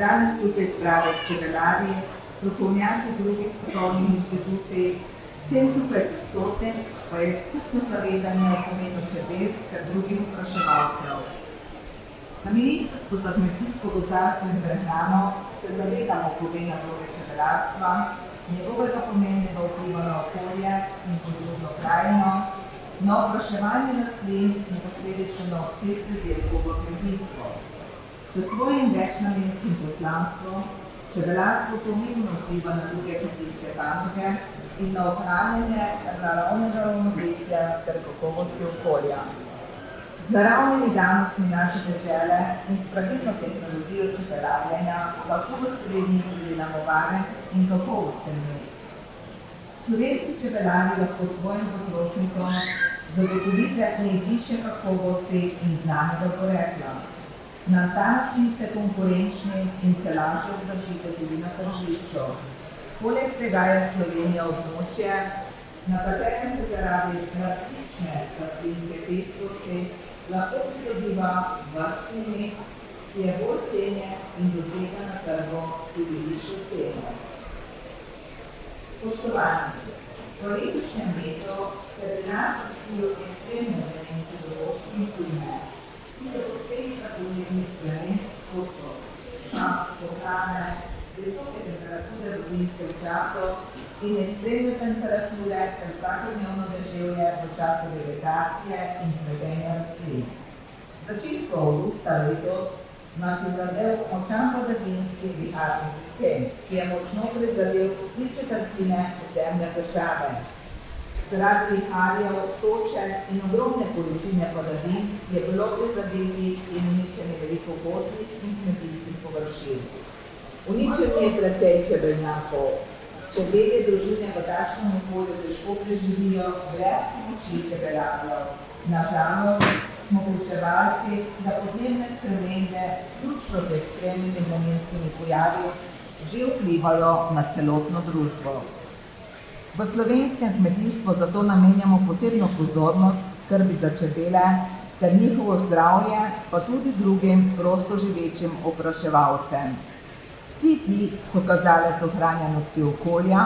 Danes tukaj zbrali čebelarji, strokovnjaki drugih strokovnih inštitucij, tem tukaj pristopen pa je skupno zavedanje o pomenu čebel ter drugih opraševalcev. Na Ministrstvu za kmetijstvo, gozdarstvo in prehrano se zavedamo pomena vloge čebelarstva, njegovega pomembnega vpliva na okolje in podnebno krajino, na opraševanje rastlin in posledično na obseg pridelkov v kmetijstvu. S svojim večnamenskim poslanstvom čebelarstvo pomembno vpliva na druge kmetijske panoge in na ohranjanje naravnega ravnovesja ter kakovosti okolja. Z naravnimi danostmi naše dežele in s pravilno tehnologijo čebelarjenja lahko v Sloveniji pridelamo varen in kakovosten med. Slovenski čebelarji lahko svojim potrošnikom zagotovite najvišje kakovosti in znanega porekla. Na ta način ste konkurenčni in se lažje obdržite tudi na tržišču. Poleg tega je Slovenija območje, na katerem se zaradi plastične rastlinske pestrosti lahko pridobiva vrstni med, ki je bolj cenjen in dosega na trgu tudi višjo ceno. Spoštovani, v letošnjem letu se pri nas vrstijo ekstremne vremenske dogodki in plime, ki so posledica podnebnih sprememb, kot so suša, poplave, visoke temperature v zimskem času in ekstremne temperature ter vsakodnevno deževje v času vegetacije in cvetenja rastlin. V začetku avgusta letos nas je zadel močan padavinski viharni sistem, ki je močno prizadel 3/4 ozemlja države. Zaradi viharjev, toče in ogromne količine padavin je bilo prizadetih in uničenih veliko gozdnih in kmetijskih površin. Uničenje je precej čebelnjakov. Čebelje družine v takšnem okolju težko preživijo brez pomoči čebelarjev. Nažalost smo pričevalci, da podnebne spremembe, vključno z ekstremnimi vremenskimi pojavi, že vplivajo na celotno družbo. V slovenskem kmetijstvu zato namenjamo posebno pozornost skrbi za čebele ter njihovo zdravje, pa tudi drugim prostoživečim opraševalcem. Vsi ti so kazalec ohranjenosti okolja,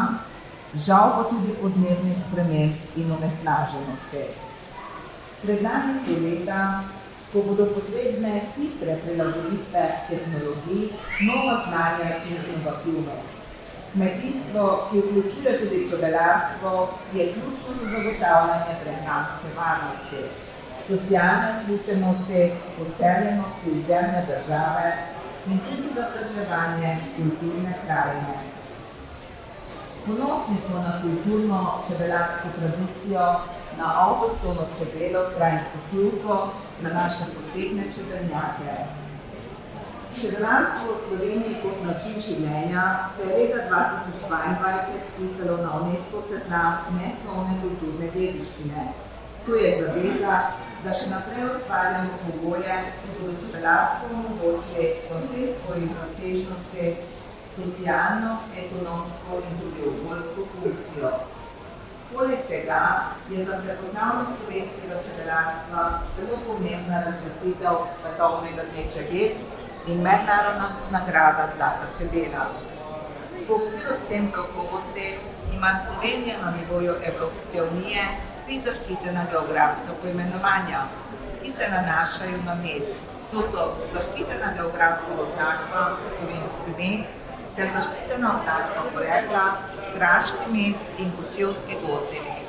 žal pa tudi podnebnih sprememb in onesnaženosti. Pred nami so leta, ko bodo potrebne hitre prilagoditve tehnologij, nova znanja in inovativnost. Kmetijstvo, ki vključuje tudi čebelarstvo, je ključno za zagotavljanje prehranske varnosti, socialne vključenosti, poseljenosti ozemlja države in tudi za vzdrževanje kulturne krajine. Ponosni smo na kulturno čebelarsko tradicijo, na avtohtono čebelo, krajinsko sivko, na naše posebne čebelnjake. Čebelarstvo v Sloveniji kot način življenja se je leta 2022 vpisalo na UNESCO seznam nesnovne kulturne dediščine. To je zaveza, da še naprej ustvarjamo pogoje, ki bodo čebelarstvo omogočili v vsej svoji razsežnosti, socialno, ekonomsko in tudi okoljsko funkcijo. Poleg tega je za prepoznavnost slovenskega čebelarstva zelo pomembna razglasitev Svetovnega dne čebel in mednarodna nagrada Zlata čebela. V okviru s tem kakovosti ima Slovenija na nivoju Evropske unije 3 zaščitena geografska poimenovanja, ki se nanašajo na med. To so zaščitena geografska označba slovenski med ter zaščitena označba porekla, kraški med in kočevski gozdni med.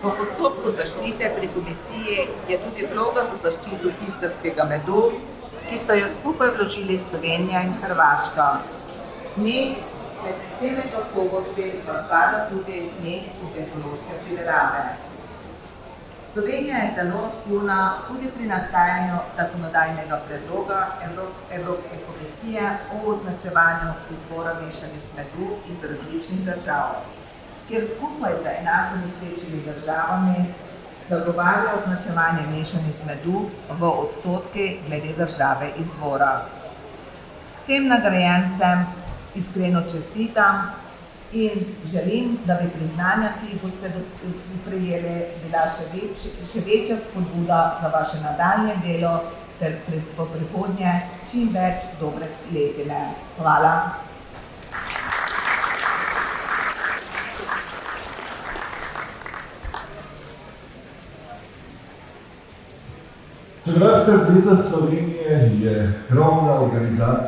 Po postopku zaščite pri komisiji je tudi vloga za zaščito istrskega medu, ki sta jo skupaj vložili Slovenija in Hrvaška. Med med vsemi kakovosti pa spada tudi med iz ekološke pridelave. Slovenija je zelo aktivna tudi pri nastajanju zakonodajnega predloga Evropske komisije o označevanju izvora mešanic medu iz različnih držav, kjer skupaj z enako mislečimi državami zagovarja označevanje mešanic medu v odstotki glede države izvora. Vsem nagrajencem iskreno čestitam in želim, da bi priznanja, ki jih boste prejeli, bila še večja spodbuda za vaše nadaljnje delo ter v prihodnje čim več dobre letine. Hvala. Čebelarska zveza Slovenije je krovna organizacija